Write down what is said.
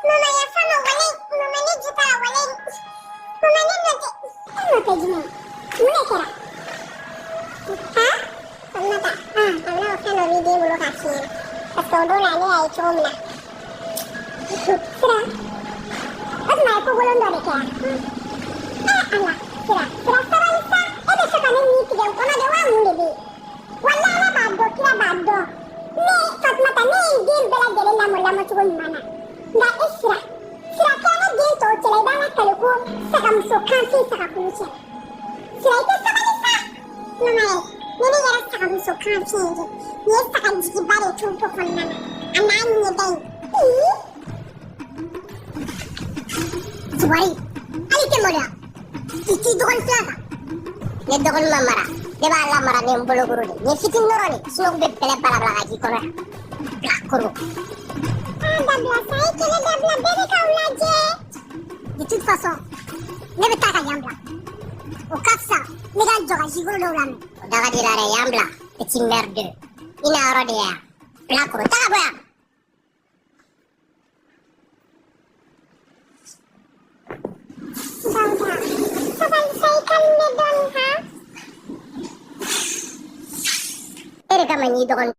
Mama ya sama wale, mama ni juta wale. Mama ni note. Ano pe jimo? Mune kera. Ha? Mama ta. Mama ofano video bulo kasi. Pastodo na ni ay chomna. Sira. At mai ko bulon do de kera. Ala. Sira. Sira saralisa. Ede shakane ni tige ona de wa munde bi. Wala ala baddo kira baddo. Ne Fatmata ne din bela gele la mulla machun mana. Da isra. Sira kana din to chele dana kaluko sakam so kansi sakakuche. Sira ite sabalisa. Mama nini yara sakam so kansi nje. Ye sakam jiki bare chumpo konna. Anan ni dai. Suwari. Ali ke moria. Iki dogon plaza. Ne dogon mamara. Deba alla mara ne mbolo guru ni. Ne fitin noroni. Snok be pele para bla gaji kono. Blak kuru. Dabla sai kele dabla bere kaula je. De toute façon, ne be taka yambla. O kapsa, ne ga joga jigolo do lam. Daga dirare yambla. Petit merde. Ina aro de ya. Blak kuru taka boya. Dauda. Sabal sai kan ne don ha. Ere kamani don